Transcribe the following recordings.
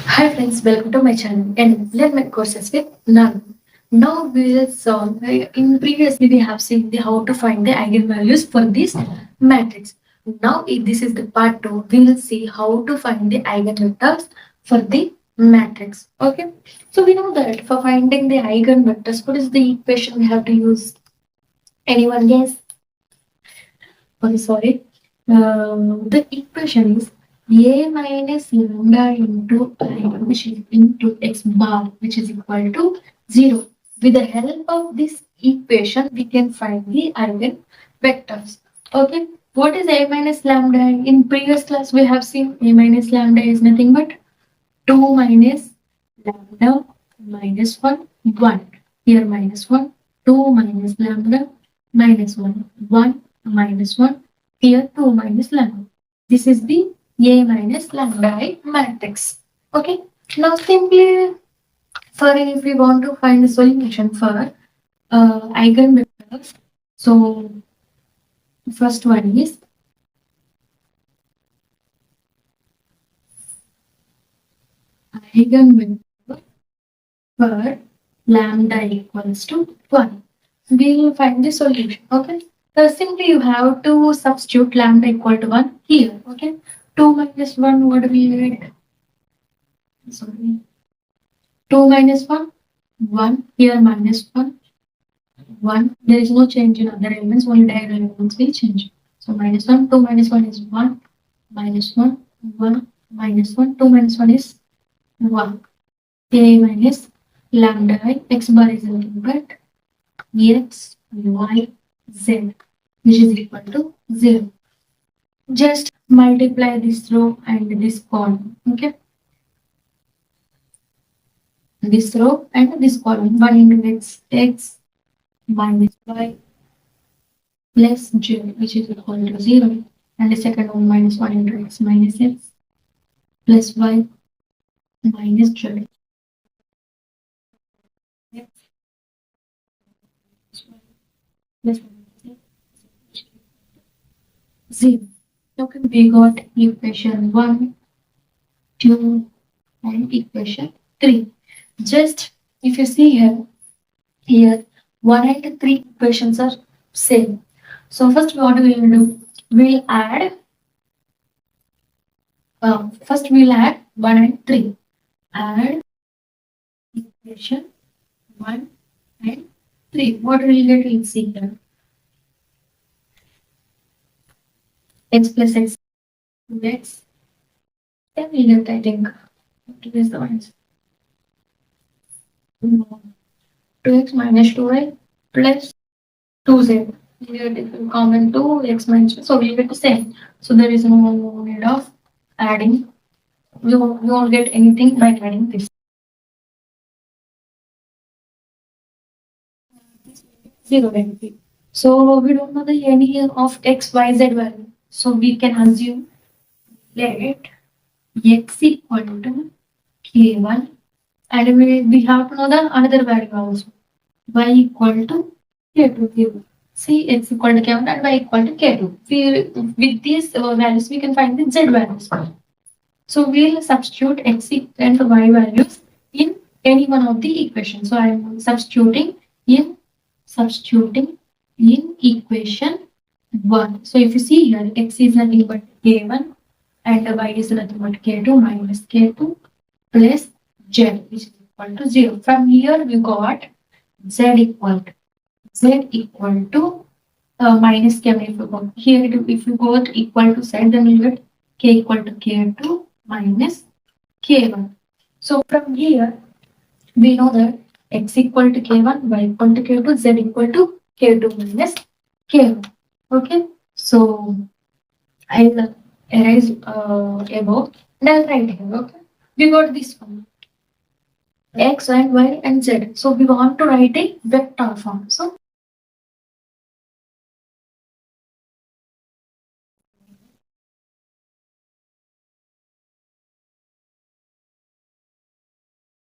Hi friends, welcome to my channel and learn my courses with Nan. Now we will solve. In previously we have seen the how to find the eigenvalues for this matrix. Now this is the part 2. We will see how to find the eigenvectors for the matrix. Okay. So we know that for finding the eigenvectors, what is the equation we have to use? Anyone guess? Okay, sorry. The equation is a minus lambda into I, which is into x bar, which is equal to 0. With the help of this equation, we can find the eigenvectors. Okay, what is a minus lambda? In previous class, we have seen a minus lambda is nothing but 2 minus lambda minus 1, 1. Here minus 1, 2 minus lambda minus 1, 1 minus 1. Here 2 minus lambda. This is the A minus lambda matrix. Okay. Now simply for if we want to find the solution for eigenvectors, so first one is eigenvector for lambda equals to 1. We will find the solution. Okay. So simply you have to substitute lambda equal to 1 here. Okay. 2 minus 1, what do we get? Sorry. 2 minus 1, 1. Here minus 1, 1. There is no change in other elements, only diagonal elements will change. So minus 1, 2 minus 1 is 1, minus 1, 1, minus 1, 2 minus 1 is 1. A minus lambda I, x bar is nothing but x, y, z, which is equal to 0. Just multiply this row and this column. Okay. This row and this column. 1 into x, x minus y plus j, which is equal to 0. And the second one minus 1 into x minus x plus y minus j. Plus 0. Okay, we got equation 1, 2, and equation 3. Just if you see here 1 and 3 equations are same. So first what we will do? We'll add first we'll add 1 and 3. Add equation 1 and 3. What will we get? We'll see here. X plus x 2x. Then we get, I think, what is the answer? 2x minus 2y plus 2z. Here it will common 2x minus 2. So we'll get the same. So there is no need of adding. You won't get anything by adding this. 0 benefit. So we don't know the any of x, y, z value. So we can assume let x equal to k1 and we have to know the another value also. Y equal to k2. See x equal to k1 and y equal to k2. With these values we can find the z values. So we'll substitute x and y values in any one of the equations. So I am substituting in equation 1. So if you see here, x is nothing but k1 and y is nothing but k2 minus k2 plus z, which is equal to 0. From here we got z equal to minus k. If you go here, if you go to equal to z, then you get k equal to k2 minus k1. So from here we know that x equal to k1, y equal to k2, z equal to k2 minus k1. Okay, so I'll erase above and I'll write here. Okay, we got this one x and y and z. So we want to write a vector form. So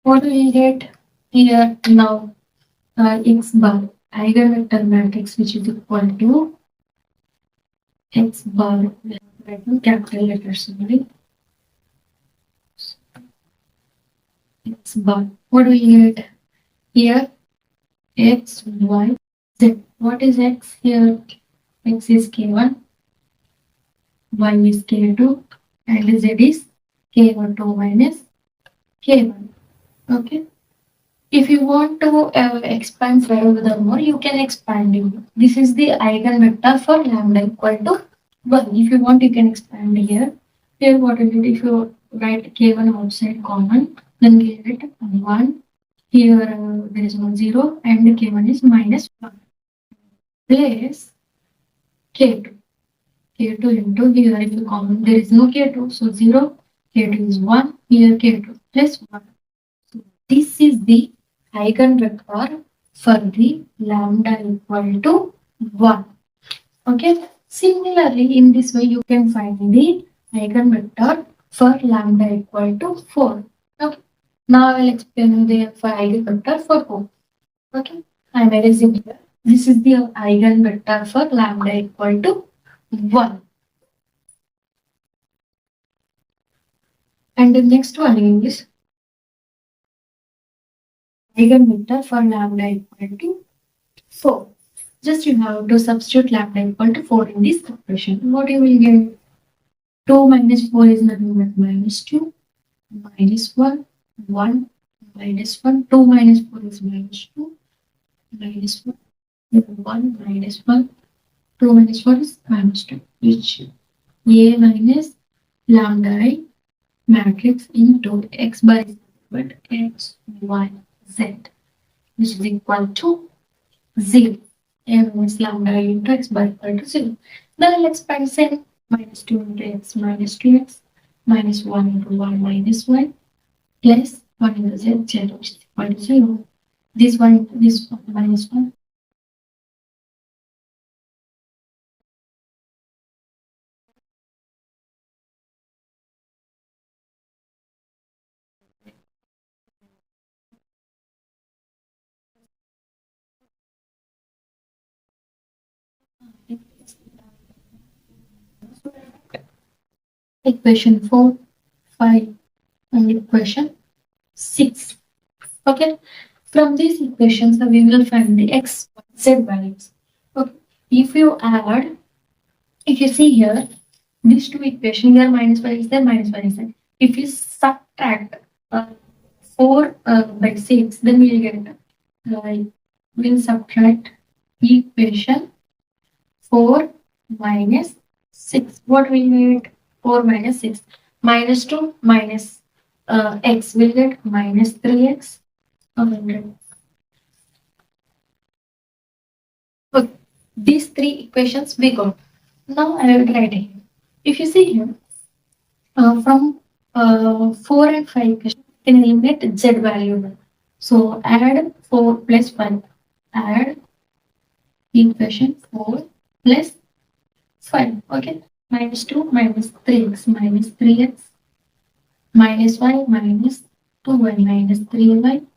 what do we get here now? X bar eigenvector matrix, which is equal to x bar. We have to write in capital letters only. x bar. What do we get here? X, y, z. What is x here? X is k1, y is k2, and z is k2 minus k1. Okay. If you want to expand furthermore, you can expand it. This is the eigenvector for lambda equal to 1. If you want, you can expand here. Here, what is it? If you write k1 outside common, then get it 1. Here, there is no 0, and k1 is minus 1. Place k2. K2 into here, if you common, there is no k2, so 0. K2 is 1. Here, k2 plus 1. So, this is the eigenvector for the lambda equal to 1. Okay. Similarly, in this way, you can find the eigenvector for lambda equal to 4. Okay. Now I will explain the eigenvector for 4. Okay. I am erasing here. This is the eigenvector for lambda equal to 1. And the next one is eigenvector for lambda equal to 4. Just you have to substitute lambda equal to 4 in this equation. What you will get? 2 minus 4 is nothing but minus 2, minus 1, 1, minus 1. 2 minus 4 is minus 2, minus 1, 1, minus 1. 2 minus 4 is minus 2, which A minus lambda I matrix into x bar is but x, y, z, which is equal to 0. A minus lambda I into x bar equal to 0. Then I'll expand same. Minus 2 into x minus 2x minus 1 into y minus 1 plus 1 into z, which is equal to 0. This one into this one minus 1. Equation 4, 5, and equation 6. Okay. From these equations, we will find the x, z values. Okay. If you see here, these two equations, here minus 5 is there, minus 1 is there. If you subtract 4 by 6, then we'll get, we'll subtract equation 4 minus 6. What we need? 4 minus 6. Minus 2 minus x will get minus 3x. Okay. These three equations we got. Now I will write here. If you see here, from 4 and 5 equations, we can eliminate z value. So add 4 plus 5. Add equation 4 plus 5. Okay. Minus 2 minus 3x minus 3x minus y minus 2y minus 3y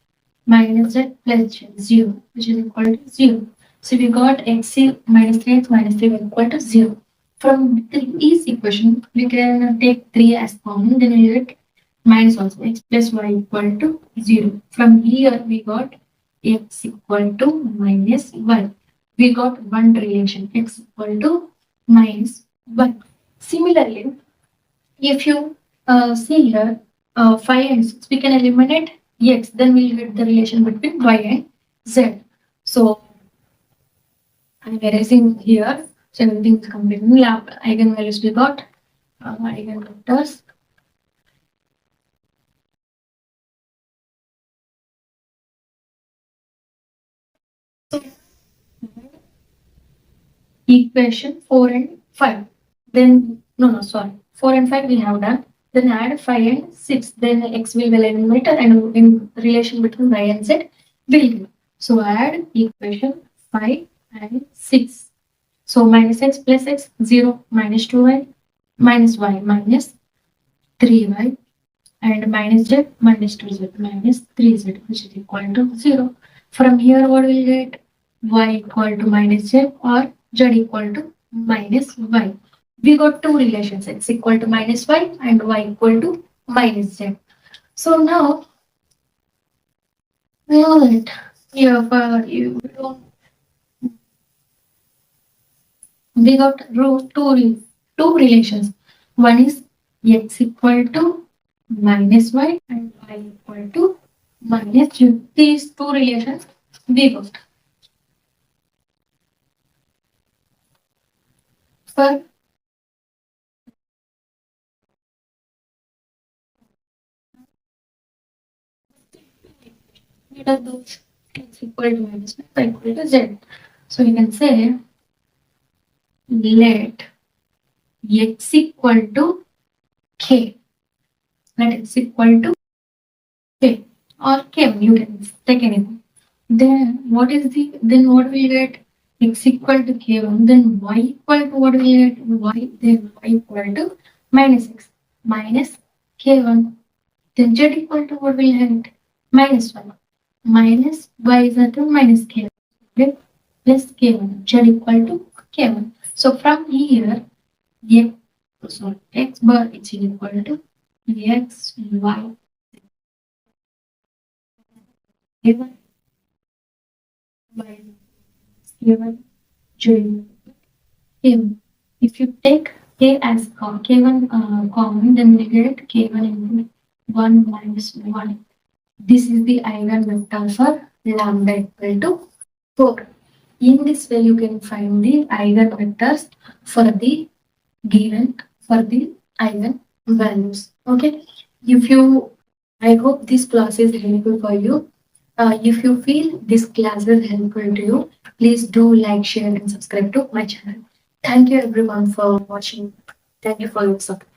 minus z plus 0, which is equal to 0. So we got x minus 3x minus 3 equal to 0. From this equation, we can take 3 as common, then we get minus also x plus y equal to 0. From here, we got x equal to minus y. We got one relation, x equal to minus 1. Similarly, if you see here, 5 and 6, we can eliminate x, then we'll get the relation between y and z. So I'm erasing here. So everything is complete. Eigenvalues we got, eigenvectors. Equation 4 and 5. Then, no, sorry. 4 and 5 we have done. Then add 5 and 6. Then x will be eliminated and in relation between y and z will give. So add equation 5 and 6. So minus x plus x, 0, minus 2y, minus y, minus 3y, and minus z, minus 2z, minus 3z, which is equal to 0. From here, what will get? Y equal to minus z or z equal to minus y. We got two relations, x equal to minus y and y equal to minus z. So now, We know that you don't, we got two relations. One is x equal to minus y and y equal to minus u. These two relations we got. For what are those? X equal to minus y, y equal to z. So you can say let x equal to k. Let x equal to k or k1. You can take anything. Then what will get x equal to k1? Then y equal to what will get y? Then y equal to minus x minus k1. Then z equal to what will get minus 1 minus y is equal to minus k1. Okay? Plus k1. Z equal to k1. So from here, x bar is equal to x y k1 y k1 j k1. If you take k as k1 common, then we get k1 into 1 minus 1. This is the eigenvector for lambda equal to 4. In this way, you can find the eigenvectors for the given for the eigenvalues. Okay. If you, I hope this class is helpful for you. If you feel this class is helpful to you, please do like, share, and subscribe to my channel. Thank you everyone for watching. Thank you for your support.